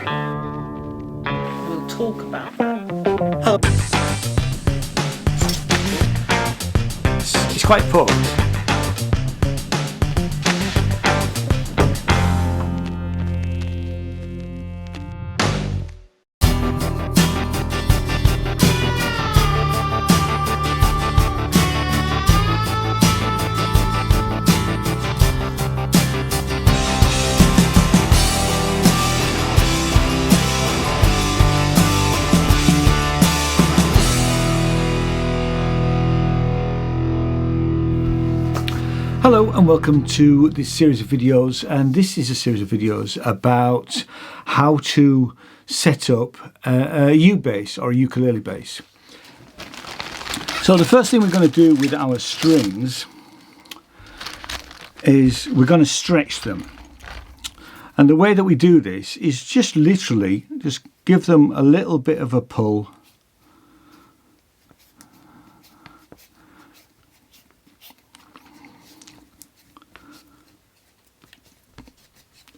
We'll talk about that. It's quite poor. Hello and welcome to this series of videos, and this is a series of videos about how to set up a U-bass or a ukulele bass. So the first thing we're going to do with our strings is we're going to stretch them, and the way that we do this is just literally just give them a little bit of a pull.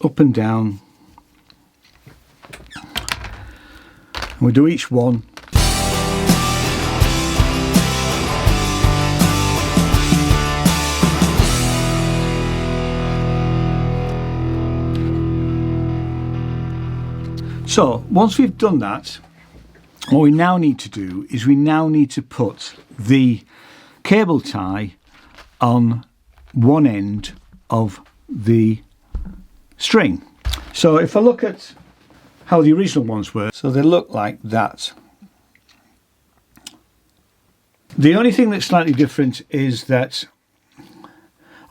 Up and down, and we do each one. So once we've done that, what we now need to do is we now need to put the cable tie on one end of the string. So if I look at how the original ones were, so they look like that. The only thing that's slightly different is that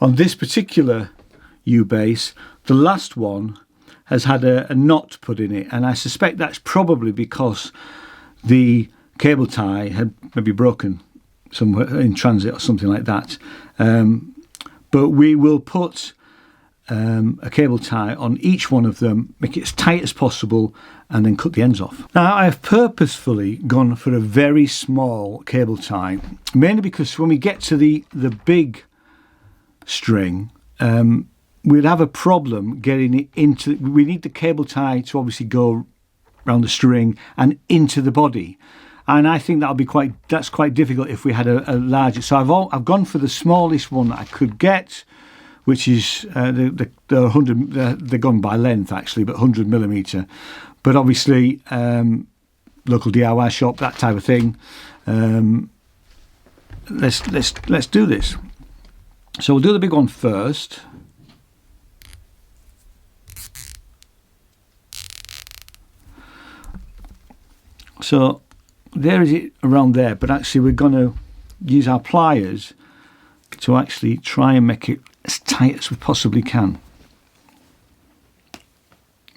on this particular U-bass, the last one has had a knot put in it, and I suspect that's probably because the cable tie had maybe broken somewhere in transit or something like that. But we will put a cable tie on each one of them, make it as tight as possible, and then cut the ends off. Now I have purposefully gone for a very small cable tie, mainly because when we get to the big string, we'd have a problem getting it into. We need the cable tie to obviously go around the string and into the body, and I think that's quite difficult if we had a larger. So I've gone for the smallest one that I could get, which is the 100. They're gone by length actually, but 100mm. But obviously, local DIY shop, that type of thing. Let's do this. So we'll do the big one first. So there is it around there, but actually we're going to use our pliers to actually try and make it as tight as we possibly can,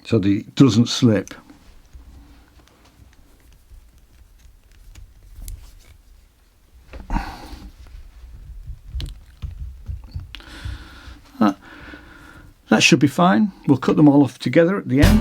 so that it doesn't slip. That should be fine. We'll cut them all off together at the end.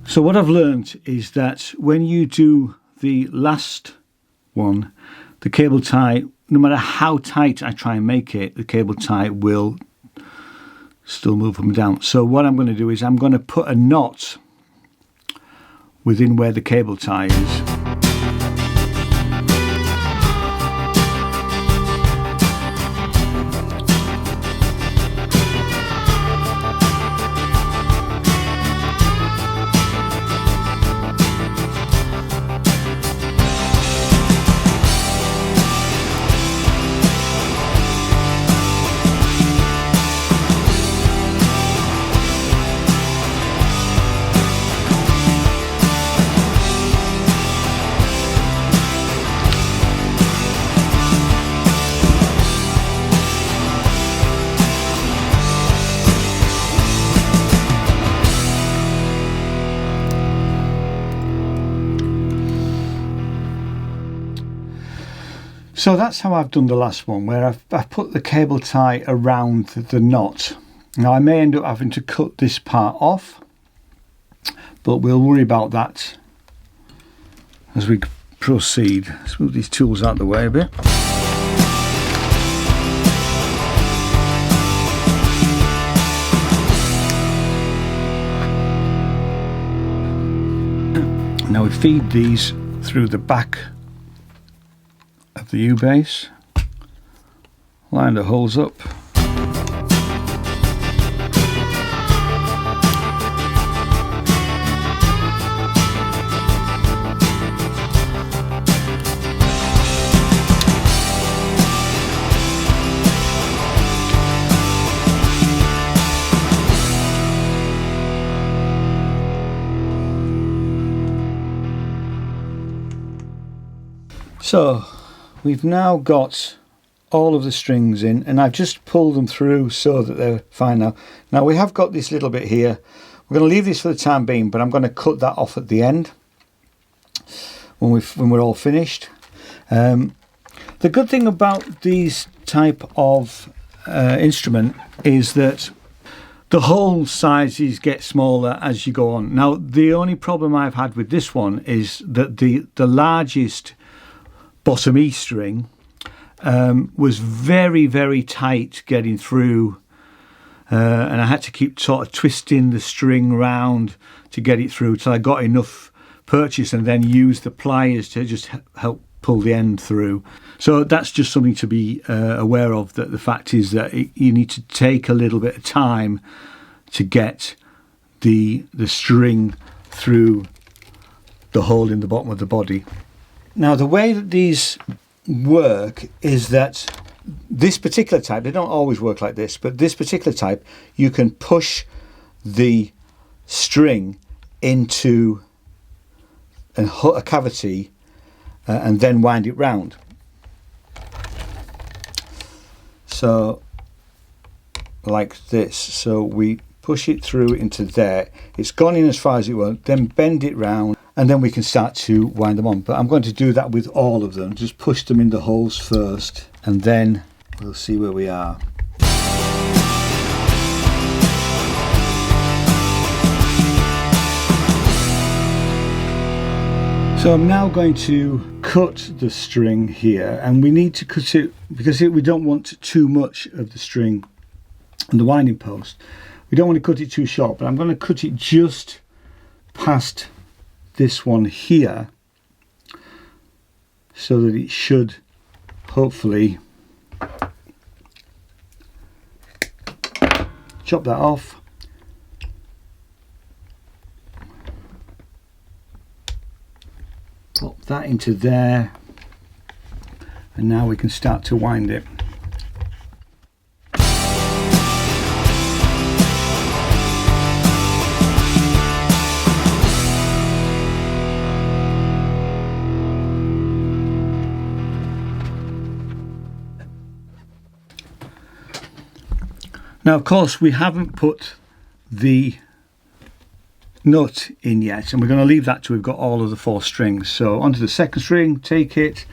So what I've learned is that when you do the last one, the cable tie, no matter how tight I try and make it, the cable tie will still move up and down. So what I'm going to do is I'm going to put a knot within where the cable tie is. So that's how I've done the last one, where I've put the cable tie around the knot. Now I may end up having to cut this part off, but we'll worry about that as we proceed. Let's move these tools out of the way a bit. Now we feed these through the back of the U-bass, line the holes up. So we've now got all of the strings in, and I've just pulled them through so that they're fine now. Now we have got this little bit here. We're going to leave this for the time being, but I'm going to cut that off at the end when we're all finished. The good thing about these type of instrument is that the hole sizes get smaller as you go on. Now the only problem I've had with this one is that the largest bottom E string was very tight getting through, and I had to keep sort of twisting the string round to get it through till I got enough purchase, and then use the pliers to just help pull the end through. So that's just something to be aware of, that the fact is that you need to take a little bit of time to get the string through the hole in the bottom of the body. Now the way that these work is that this particular type, they don't always work like this, but this particular type, you can push the string into a cavity and then wind it round. So like this. So we push it through into there. It's gone in as far as it will, then bend it round, and then we can start to wind them on. But I'm going to do that with all of them. Just push them in the holes first, and then we'll see where we are. So I'm now going to cut the string here, and we need to cut it because we don't want too much of the string on the winding post. We don't want to cut it too short, but I'm going to cut it just past this one here, so that it should hopefully chop that off. Pop that into there, and now we can start to wind it. Now of course we haven't put the nut in yet, and we're going to leave that till we've got all of the 4 strings. So onto the second string, take it,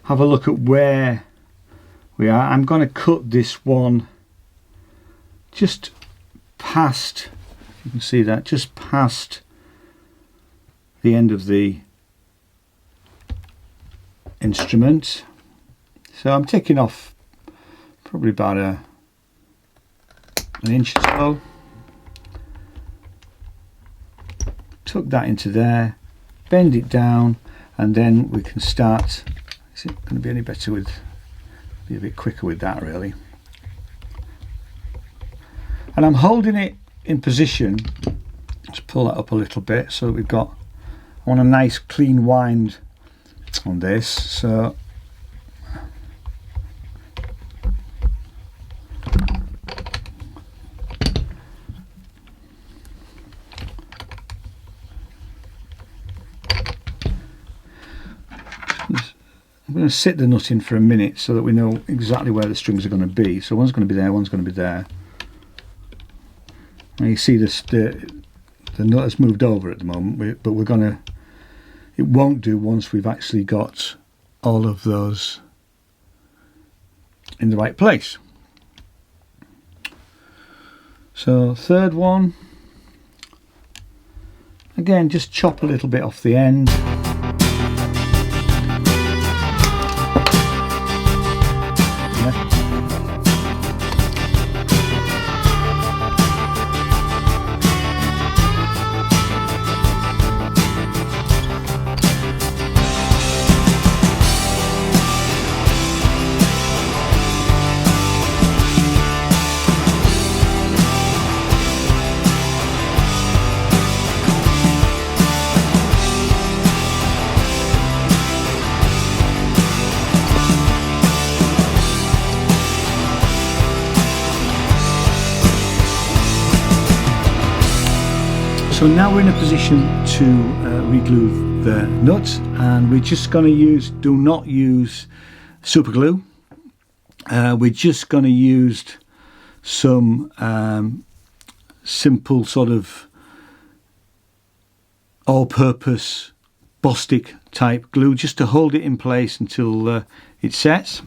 have a look at where we are. I'm going to cut this one just past, you can see that, just past the end of the instrument. So I'm taking off probably about an inch or so. Tuck that into there, bend it down, and then we can start. Is it going to be any better with, be a bit quicker with that really. And I'm holding it in position. Let's pull that up a little bit so that we've got, I want a nice clean wind on this. So I'm going to sit the nut in for a minute so that we know exactly where the strings are going to be. So one's going to be there, one's going to be there. Now you see this, the nut has moved over at the moment, but we're going to, it won't do once we've actually got all of those in the right place. So third one, again, just chop a little bit off the end. So now we're in a position to reglue the nuts, and we're just going to use, do not use super glue. We're just going to use some simple sort of all-purpose Bostik type glue just to hold it in place until it sets.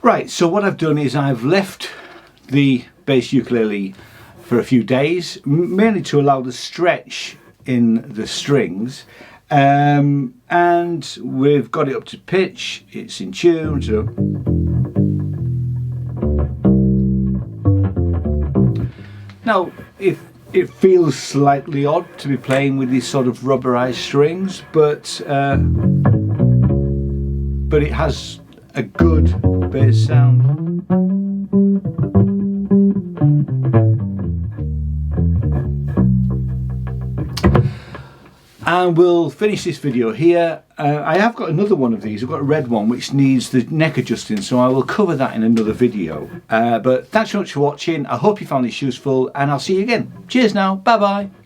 Right, so what I've done is I've left the bass ukulele for a few days, mainly to allow the stretch in the strings, and we've got it up to pitch, it's in tune, so now if it feels slightly odd to be playing with these sort of rubberized strings, but it has a good bass sound. And we'll finish this video here. I have got another one of these. I've got a red one which needs the neck adjusting, so I will cover that in another video. But thanks so much for watching. I hope you found this useful, and I'll see you again. Cheers now. Bye bye.